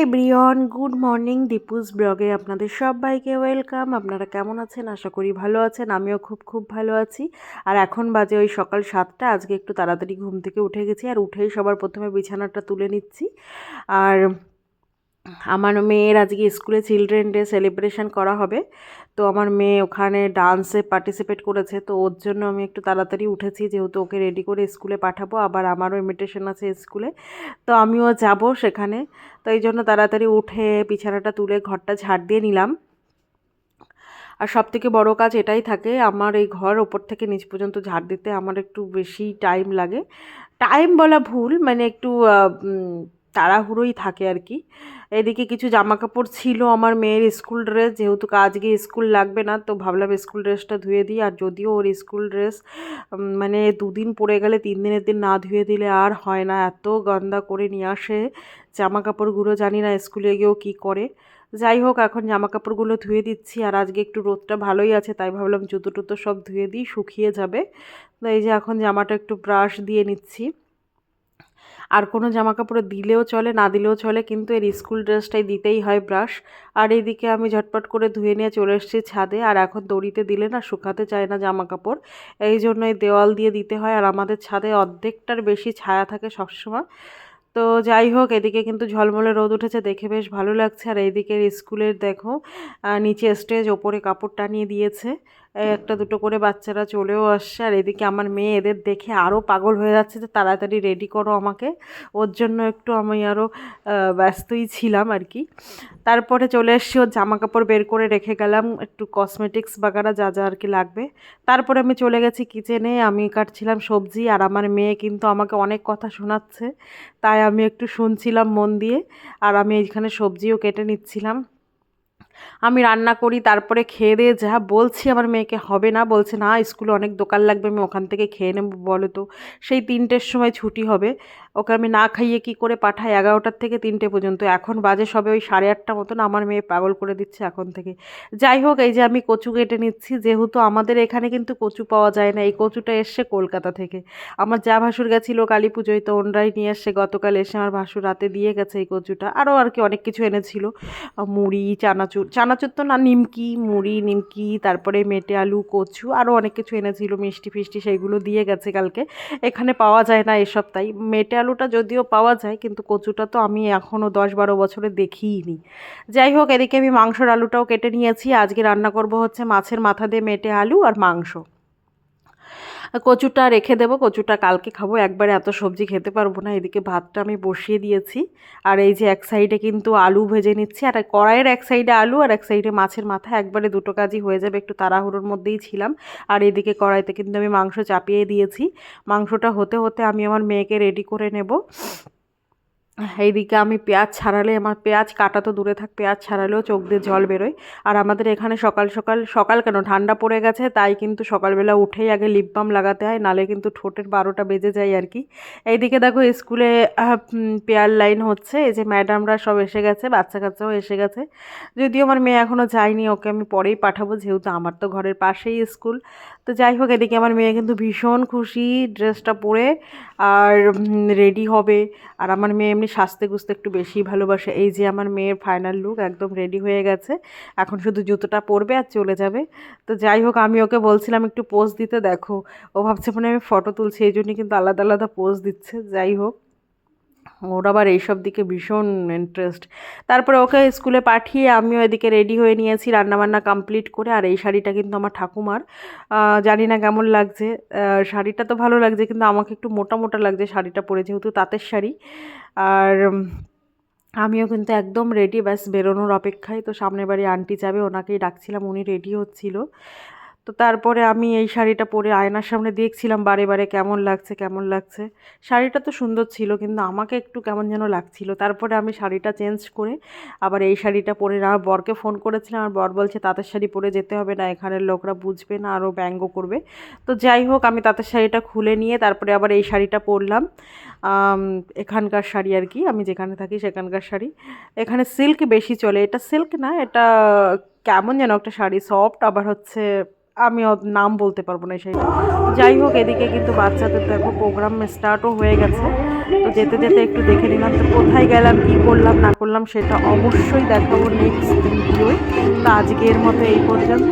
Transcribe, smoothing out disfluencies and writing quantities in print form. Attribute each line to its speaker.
Speaker 1: Everyone, good morning. Deepu's ব্লগে আপনাদের সবাইকে ওয়েলকাম। আপনারা কেমন আছেন? আশা করি ভালো আছেন। আমিও খুব খুব ভালো আছি। আর এখন বাজে ওই সকাল 7টা। আজকে একটু তাড়াতাড়ি ঘুম থেকে উঠে গেছি, আর উঠেই সবার প্রথমে বিছানাটা তুলে নিচ্ছি। আর আমার মেয়ের আজকে স্কুলে চিলড্রেন ডে সেলিব্রেশন করা হবে, তো আমার মেয়ে ওখানে ডান্সে পার্টিসিপেট করেছে, তো ওর জন্য আমি একটু তাড়াতাড়ি উঠেছি, যেহেতু ওকে রেডি করে স্কুলে পাঠাবো। আবার আমারও ইনভিটেশন আছে স্কুলে, তো আমিও যাব সেখানে। তো এই জন্য তাড়াতাড়ি উঠে বিছানাটা তুলে ঘরটা ঝাড় দিয়ে নিলাম। আর সবথেকে বড় কাজ এটাই থাকে আমার, এই ঘর ওপর থেকে নিচ পর্যন্ত ঝাড় দিতে আমার একটু বেশি টাইম লাগে। টাইম বলা ভুল, মানে একটু তাড়াহুড়োই থাকে আর কি। এদিকে কিছু জামা কাপড় ছিল আমার মেয়ের স্কুল ড্রেস, যেহেতু আজকে স্কুল লাগবে না, তো ভাবলাম স্কুল ড্রেসটা ধুয়ে দিই। আর যদিও ওর স্কুল ড্রেস মানে 2 দিন পরে গেলে 3 দিনের দিন না ধুয়ে দিলে আর হয় না, এত গন্দা করে নিয়ে আসে জামা কাপড়গুলো। জানি না স্কুলে গিয়েও কী করে। যাই হোক, এখন জামা কাপড়গুলো ধুয়ে দিচ্ছি। আর আজকে একটু রোদটা ভালোই আছে, তাই ভাবলাম জুতো টুতো সব ধুয়ে দিই, শুকিয়ে যাবে। তো এই যে এখন জামাটা একটু ব্রাশ দিয়ে নিচ্ছি। আর কোনো জামা কাপড়ে দিলেও চলে, না দিলেও চলে, কিন্তু এর স্কুল ড্রেসটাই দিতেই হয় ব্রাশ। আর এইদিকে আমি ঝটপট করে ধুয়ে নিয়ে চলে এসেছি ছাদে। আর এখন দড়িতে দিলে না শুকাতে চায় না জামা কাপড়, এই জন্য এই দেওয়াল দিয়ে দিতে হয়। আর আমাদের ছাদে অর্ধেকটার বেশি ছায়া থাকে সবসময়। তো যাই হোক, এদিকে কিন্তু ঝলমলে রোদ উঠেছে, দেখে বেশ ভালো লাগছে। আর এইদিকে স্কুলের দেখো নিচে স্টেজ, ওপরে কাপড় টানিয়ে দিয়েছে। একটা দুটো করে বাচ্চারা চলেও আসছে। আর এদিকে আমার মেয়ে এদের দেখে আরও পাগল হয়ে যাচ্ছে যে তাড়াতাড়ি রেডি করো আমাকে। ওর জন্য একটু আমি আরও ব্যস্তই ছিলাম আর কি। তারপরে চলে এসেছি, ওর জামা কাপড় বের করে রেখে গেলাম, একটু কসমেটিক্স বাগারা যা যা আর কি লাগবে। তারপরে আমি চলে গেছি কিচেনে, আমি কাটছিলাম সবজি। আর আমার মেয়ে কিন্তু আমাকে অনেক কথা শোনাচ্ছে, তাই আমি একটু শুনছিলাম মন দিয়ে। আর আমি এইখানে সবজিও কেটে নিচ্ছিলাম। আমি রান্না করি, তারপরে খেয়ে দিয়ে যা বলছি আমার মেয়েকে, হবে না, বলছে না স্কুলে অনেক দোকান লাগবে, আমি ওখান থেকে খেয়ে নেবো। বলো তো, সেই 3টের সময় ছুটি হবে, ওকে আমি না খাইয়ে কি করে পাঠাই 11টার থেকে 3টে পর্যন্ত? এখন বাজে সবে ওই 8:30 মতন। আমার মেয়ে পাগল করে দিচ্ছে এখন থেকে। যাই হোক, এই যে আমি কচু কেটে নিচ্ছি, যেহেতু আমাদের এখানে কিন্তু কচু পাওয়া যায় না, এই কচুটা এসছে কলকাতা থেকে। আমার যা ভাসুর গেছিলো কালী পুজোয়, তো ওনরাই নিয়ে এসছে গতকাল, এসে আমার ভাসুর রাতে দিয়ে গেছে এই কচুটা। আরও আর কি অনেক কিছু এনেছিল, মুড়ি, চানাচুর, চানাচুর তো না, নিমকি, মুড়ি, নিমকি, তারপরে মেটে আলু, কচু, আরও অনেক কিছু এনেছিল, মিষ্টি ফিষ্টি, সেইগুলো দিয়ে গেছে কালকে। এখানে পাওয়া যায় না এসব, তাই মেটে আলুটা যদিও পাওয়া যায়, কিন্তু কচুটা তো আমি এখনও 10-12 বছরে দেখিই নি। যাই হোক, এদিকে আমি মাংসর আলুটাও কেটে নিয়েছি। আজকে রান্না করব হচ্ছে মাছের মাথা দিয়ে মেটে আলু আর মাংস। কচুটা রেখে দেবো, কচুটা কালকে খাবো, একবারে এত সবজি খেতে পারবো না। এদিকে ভাতটা আমি বসিয়ে দিয়েছি। আর এই যে এক সাইডে কিন্তু আলু ভেজে নিচ্ছি, আর কড়াইয়ের এক সাইডে আলু আর এক সাইডে মাছের মাথা, একবারে দুটো কাজই হয়ে যাবে, একটু তাড়াহুড়োর মধ্যেই ছিলাম। আর এদিকে কড়াইতে কিন্তু আমি মাংস চাপিয়ে দিয়েছি। মাংসটা হতে হতে আমি আমার মেয়েকে রেডি করে নেব। এইদিকে আমি পেঁয়াজ ছাড়ালে, আমার পেঁয়াজ কাটা তো দূরে থাক, পেঁয়াজ ছাড়ালেও চোখ দিয়ে জল বেরোয়। আর আমাদের এখানে সকাল সকাল, সকাল কেন, ঠান্ডা পড়ে গেছে, তাই কিন্তু সকালবেলা উঠেই আগে লিপ বাম লাগাতে হয়, নালে কিন্তু ঠোঁটের 12টা বেজে যায় আর কি। এইদিকে দেখো স্কুলে পেয়ার লাইন হচ্ছে, এই যে ম্যাডামরা সব এসে গেছে, বাচ্চা কাচ্চাও এসে গেছে। যদিও আমার মেয়ে এখনও যায়নি, ওকে আমি পরেই পাঠাবো, যেহেতু আমার তো ঘরের পাশেই স্কুল। তো যাই হোক, এদিকে আমার মেয়ে কিন্তু ভীষণ খুশি ড্রেসটা পরে, আর রেডি হবে। আর আমার মেয়ে এমনি সাজতে গুজতে একটু বেশি ভালোবাসে। এই যে আমার মেয়ের ফাইনাল লুক, একদম রেডি হয়ে গেছে, এখন শুধু জুতোটা পরবে আর চলে যাবে। তো যাই হোক, আমি ওকে বলছিলাম একটু পোজ দিতে, দেখো ও ভাবছে মানে আমি ফটো তুলছি, এই জন্যই কিন্তু আলাদা আলাদা পোজ দিচ্ছে। যাই হোক, ওর আবার এইসব দিকে ভীষণ ইন্টারেস্ট। তারপরে ওকে স্কুলে পাঠিয়ে আমিও এদিকে রেডি হয়ে নিয়েছি, রান্নাবান্না কমপ্লিট করে। আর এই শাড়িটা কিন্তু আমার ঠাকুমার, জানি না কেমন লাগছে। শাড়িটা তো ভালো লাগছে, কিন্তু আমাকে একটু মোটা মোটা লাগছে শাড়িটা পরে, যেহেতু তাঁতের শাড়ি। আর আমিও কিন্তু একদম রেডি, ব্যাস বেরোনোর অপেক্ষায়। তো সামনের বাড়ি আন্টি যাবে, ওনাকেই ডাকছিলাম, উনি রেডি হচ্ছিল। তো তারপরে আমি এই শাড়িটা পরে আয়নার সামনে দেখছিলাম বারে বারে কেমন লাগছে কেমন লাগছে। শাড়িটা তো সুন্দর ছিল, কিন্তু আমাকে একটু কেমন যেন লাগছিল। তারপরে আমি শাড়িটা চেঞ্জ করে আবার এই শাড়িটা পরে আমার বরকে ফোন করেছিলাম। আমার বর বলছে তাঁতের শাড়ি পরে যেতে হবে না, এখানের লোকরা বুঝবে না, আরও ব্যঙ্গ করবে। তো যাই হোক, আমি তাঁতের শাড়িটা খুলে নিয়ে তারপরে আবার এই শাড়িটা পরলাম। এখানকার শাড়ি আর কি, আমি যেখানে থাকি সেখানকার শাড়ি। এখানে সিল্ক বেশি চলে, এটা সিল্ক না, এটা কেমন যেন একটা শাড়ি, সফট, আবার হচ্ছে আমি নাম বলতে পারবো না সেই। যাই হোক, এদিকে কিন্তু বাচ্চাদের দেখো প্রোগ্রাম স্টার্টও হয়ে গেছে। তো যেতে যেতে একটু দেখে নিলাম, তো কোথায় গেলাম, কি করলাম না করলাম সেটা অবশ্যই দেখাবো নেক্সট ভিডিওয়। তো আজকের মতো এই পর্যন্ত।